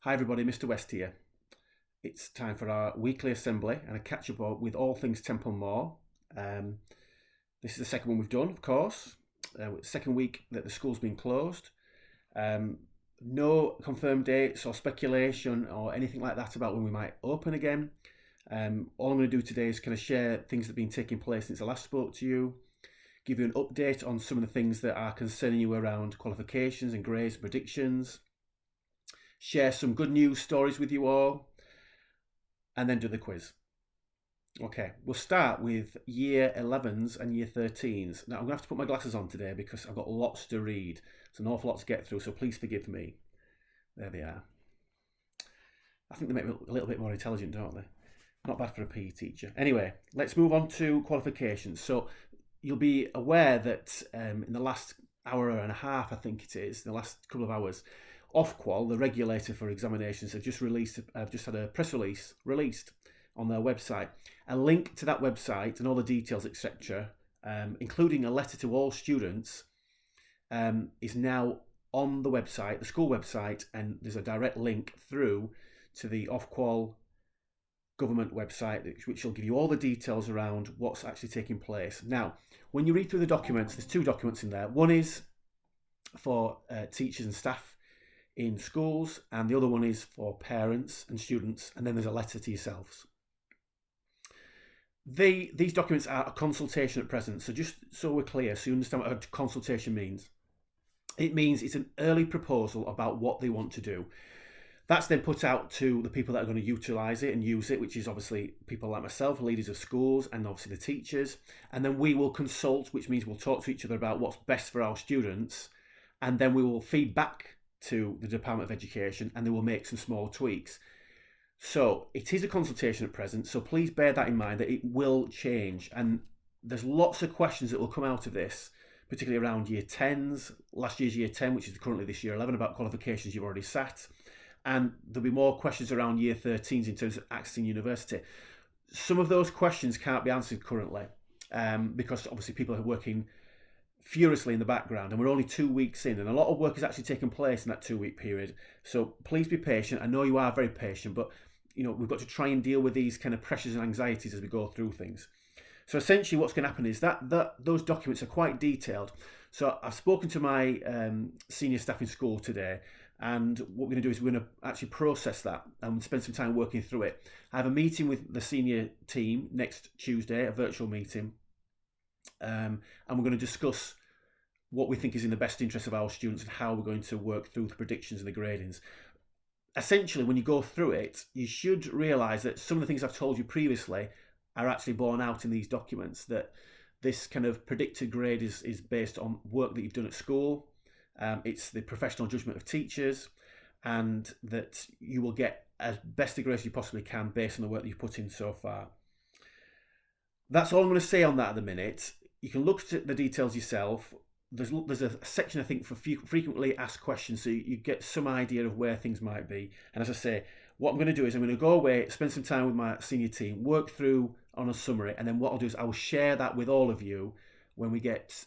Hi everybody, Mr. West here. It's time for our weekly assembly and a catch up with all things Temple Moor. This is the second one we've done, of course. Second week that the school's been closed. No confirmed dates or speculation or anything like that about when we might open again. All I'm going to do today is kind of share things that have been taking place since I last spoke to you, give you an update on some of the things that are concerning you around qualifications and grades and predictions, share some good news stories with you all, and then do the quiz. Okay, we'll start with year 11s and year 13s. Now, I'm going to have to put my glasses on today because I've got lots to read. It's an awful lot to get through, so please forgive me. There they are. I think they make me a little bit more intelligent, don't they? Not bad for a PE teacher. Anyway, let's move on to qualifications. So you'll be aware that in the last hour and a half, I think it is, the last couple of hours, Ofqual, the regulator for examinations, have just had a press release released on their website. A link to that website and all the details, etc., including a letter to all students, is now on the website, the school website, and there's a direct link through to the Ofqual government website, which will give you all the details around what's actually taking place. Now, when you read through the documents, there's two documents in there. One is for teachers and staff in schools, and the other one is for parents and students, and then there's a letter to yourselves. These documents are a consultation at present, so just so we're clear, so you understand what a consultation means. It means it's an early proposal about what they want to do. That's then put out to the people that are going to utilise it and use it, which is obviously people like myself, leaders of schools, and obviously the teachers. And then we will consult, which means we'll talk to each other about what's best for our students, and then we will feed back to the Department of Education, and they will make some small tweaks. So it is a consultation at present, so please bear that in mind that it will change, and there's lots of questions that will come out of this, particularly around year 10s, last year's year 10, which is currently this year 11, about qualifications you've already sat, and there'll be more questions around year 13s in terms of accessing university. Some of those questions can't be answered currently because obviously people are working furiously in the background, and we're only 2 weeks in, and a lot of work has actually taken place in that 2-week period. So please be patient. I know you are very patient, but we've got to try and deal with these kind of pressures and anxieties as we go through things. So essentially what's going to happen is that those documents are quite detailed. So I've spoken to my senior staff in school today, and what we're going to do is we're going to actually process that and spend some time working through it. I have a meeting with the senior team next Tuesday, a virtual meeting, and we're going to discuss what we think is in the best interest of our students and how we're going to work through the predictions and the gradings. Essentially, when you go through it, you should realise that some of the things I've told you previously are actually borne out in these documents, that this kind of predicted grade is based on work that you've done at school. It's the professional judgment of teachers, and that you will get as best a grade as you possibly can based on the work that you've put in so far. That's all I'm going to say on that at the minute. You can look at the details yourself. There's a section, I think, for frequently asked questions, so you get some idea of where things might be. And as I say, what I'm going to do is I'm going to go away, spend some time with my senior team, work through on a summary, and then what I'll do is I will share that with all of you when we get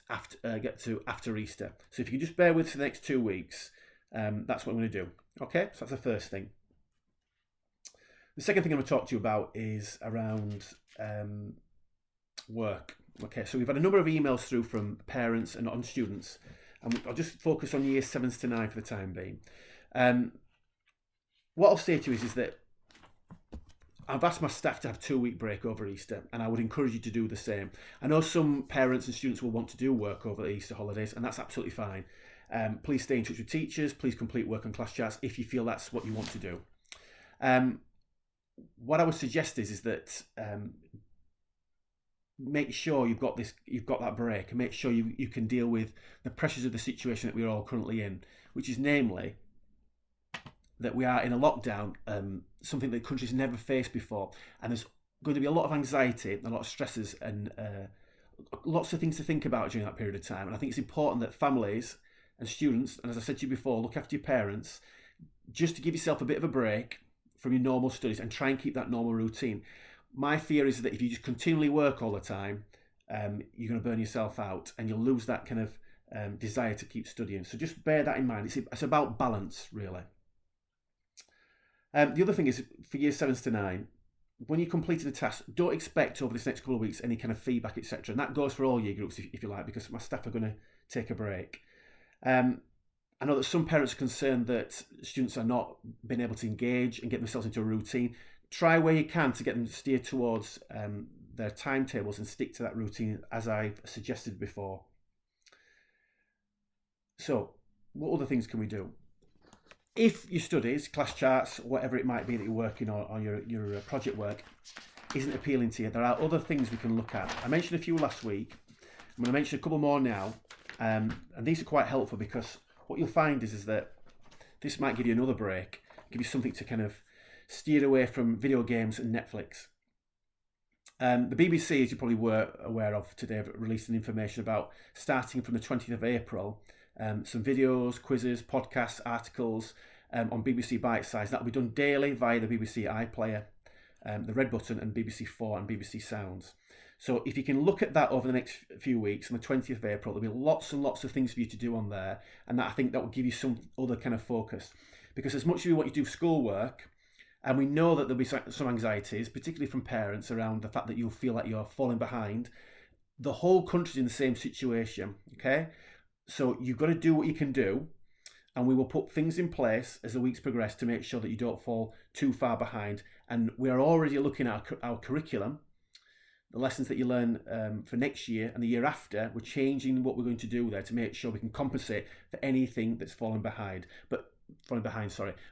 to after Easter. So if you can just bear with us for the next 2 weeks, that's what I'm going to do. Okay, so that's the first thing. The second thing I'm going to talk to you about is around work. Okay, so we've had a number of emails through from parents and on students, and I'll just focus on year 7s to 9 for the time being. What I'll say to you is that I've asked my staff to have a 2-week break over Easter, and I would encourage you to do the same. I know some parents and students will want to do work over the Easter holidays, and that's absolutely fine. Please stay in touch with teachers, please complete work on class charts if you feel that's what you want to do. What I would suggest is that make sure you've got that break, and make sure you can deal with the pressures of the situation that we're all currently in, which is namely that we are in a lockdown, something that countries never faced before, and there's going to be a lot of anxiety, a lot of stresses, and lots of things to think about during that period of time. And I think it's important that families and students, and as I said to you before, look after your parents, just to give yourself a bit of a break from your normal studies and try and keep that normal routine. My fear is that if you just continually work all the time, you're going to burn yourself out, and you'll lose that kind of desire to keep studying. So just bear that in mind. It's about balance, really. The other thing is for year 7s to 9, when you completed a task, don't expect over this next couple of weeks any kind of feedback, etc. And that goes for all year groups, if you like, because my staff are going to take a break. I know that some parents are concerned that students are not being able to engage and get themselves into a routine. Try where you can to get them to steer towards their timetables and stick to that routine, as I've suggested before. So, what other things can we do? If your studies, class charts, whatever it might be that you're working on your project work, isn't appealing to you, there are other things we can look at. I mentioned a few last week. I'm going to mention a couple more now. And these are quite helpful because what you'll find is that this might give you another break, give you something to kind of steer away from video games and Netflix. The BBC, as you probably were aware of today, have released information about starting from the 20th of April, some videos, quizzes, podcasts, articles on BBC Bitesize. That will be done daily via the BBC iPlayer, the Red Button, and BBC 4 and BBC Sounds. So if you can look at that over the next few weeks, on the 20th of April, there'll be lots and lots of things for you to do on there. And I think that will give you some other kind of focus. Because as much as we want you to do schoolwork, and we know that there'll be some anxieties, particularly from parents, around the fact that you'll feel like you're falling behind, the whole country's in the same situation, okay? So you've got to do what you can do, and we will put things in place as the weeks progress to make sure that you don't fall too far behind. And we're already looking at our curriculum, the lessons that you learn for next year and the year after. We're changing what we're going to do there to make sure we can compensate for anything that's fallen behind. But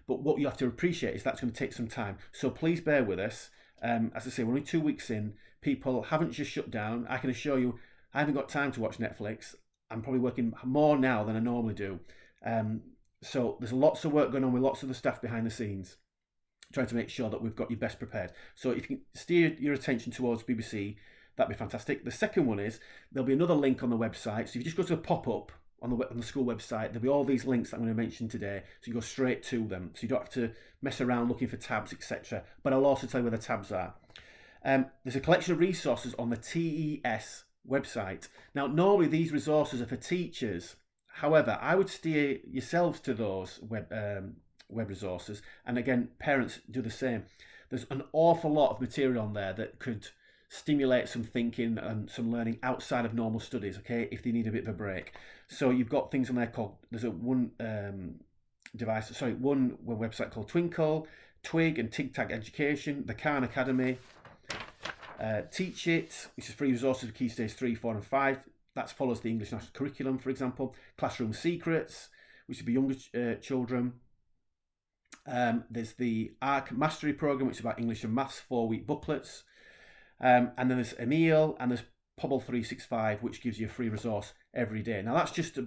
what you have to appreciate is that's going to take some time. So please bear with us. As I say, we're only 2 weeks in. People haven't just shut down. I can assure you, I haven't got time to watch Netflix. I'm probably working more now than I normally do. So there's lots of work going on with lots of the staff behind the scenes, trying to make sure that we've got you best prepared. So if you can steer your attention towards BBC, that'd be fantastic. The second one is, there'll be another link on the website. So if you just go to a pop-up on the school website, there'll be all these links that I'm going to mention today. So you go straight to them. So you don't have to mess around looking for tabs, etc. But I'll also tell you where the tabs are. There's a collection of resources on the TES website. Now, normally these resources are for teachers. However, I would steer yourselves to those web resources, and again, parents do the same. There's an awful lot of material on there that could stimulate some thinking and some learning outside of normal studies, okay, if they need a bit of a break. So you've got things on there called, there's one website called Twinkle, Twig and TigTag Education, the Khan Academy, Teach It, which is free resources for Key Stage 3, 4 and 5. That follows the English National Curriculum, for example. Classroom Secrets, which would be younger children. There's the ARC Mastery Programme, which is about English and Maths 4-week booklets. And then there's Emil, and there's Pobble 365, which gives you a free resource every day. Now that's just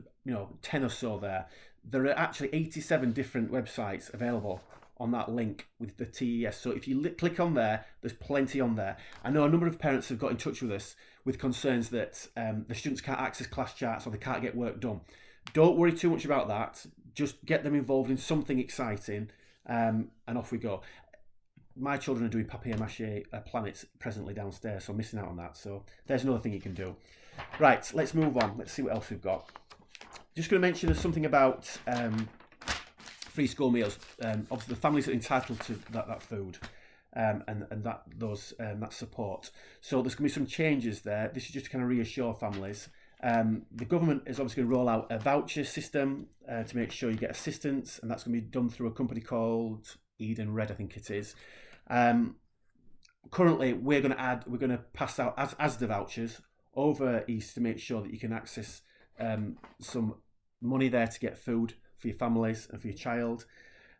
10 or so there. There are actually 87 different websites available on that link with the TES. So if you click on there, there's plenty on there. I know a number of parents have got in touch with us with concerns that the students can't access class charts or they can't get work done. Don't worry too much about that. Just get them involved in something exciting, and off we go. My children are doing papier-mâché planets presently downstairs, so I'm missing out on that. So there's another thing you can do. Right, let's move on. Let's see what else we've got. Just going to mention something about free school meals. Obviously, the families are entitled to that food and that support. So there's going to be some changes there. This is just to kind of reassure families. The government is obviously going to roll out a voucher system to make sure you get assistance, and that's going to be done through a company called Eden Red, I think it is. Currently, we're going to pass out ASDA vouchers over East to make sure that you can access some money there to get food for your families and for your child,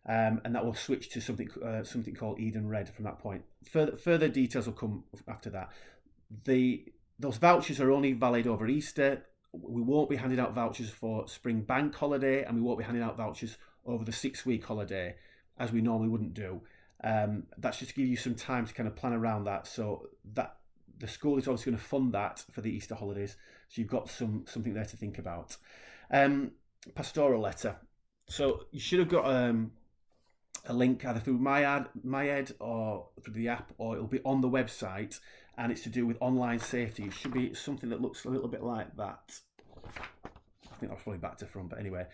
and that will switch to something called Eden Red from that point. Further details will come after that. Those vouchers are only valid over Easter. We won't be handing out vouchers for Spring Bank Holiday, and we won't be handing out vouchers over the 6-week holiday, as we normally wouldn't do. That's just to give you some time to kind of plan around that, so that the school is obviously going to fund that for the Easter holidays, so you've got something there to think about. Pastoral letter. So you should have got a link either through MyEd or through the app, or it'll be on the website, and it's to do with online safety. It should be something that looks a little bit like that. I think that's probably back to front, but anyway.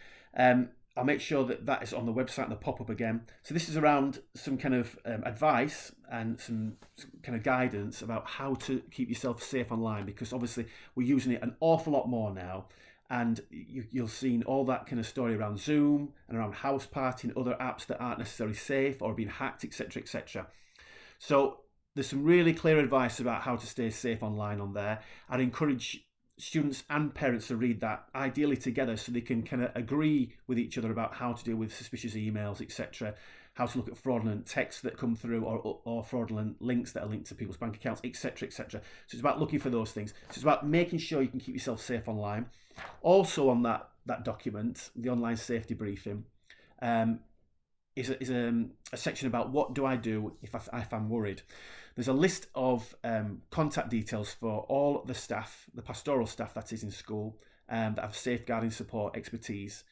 I'll make sure that that is on the website and the pop-up again. So this is around some kind of advice and some kind of guidance about how to keep yourself safe online, because obviously we're using it an awful lot more now. And you'll see all that kind of story around Zoom and around House Party and other apps that aren't necessarily safe or being hacked, etc., etc. So there's some really clear advice about how to stay safe online on there. I'd encourage students and parents to read that, ideally together, so they can kind of agree with each other about how to deal with suspicious emails, etc., how to look at fraudulent texts that come through, or fraudulent links that are linked to people's bank accounts, etc., etc. So it's about looking for those things. So it's about making sure you can keep yourself safe online. Also on that document, the online safety briefing, is a section about what do I do if I'm worried. There's a list of contact details for all the staff, the pastoral staff that is in school, that have safeguarding support expertise,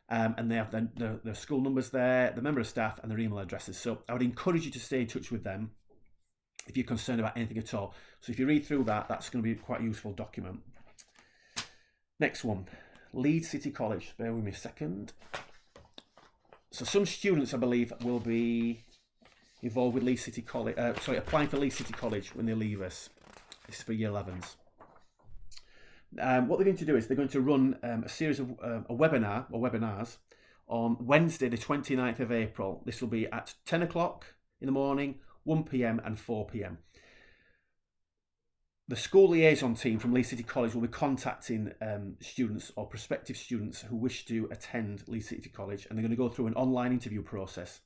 and they have their school numbers there, the member of staff, and their email addresses. So I would encourage you to stay in touch with them if you're concerned about anything at all. So if you read through that, that's going to be quite a useful document. Next one, Leeds City College. Bear with me a second. So some students, I believe, will be involved with Leeds City College, applying for Leeds City College when they leave us. This is for Year 11s. What they're going to do is they're going to run a series of webinars on Wednesday, the 29th of April. This will be at 10 o'clock in the morning, 1 p.m. and 4 p.m. The school liaison team from Leeds City College will be contacting students or prospective students who wish to attend Leeds City College, and they're going to go through an online interview process.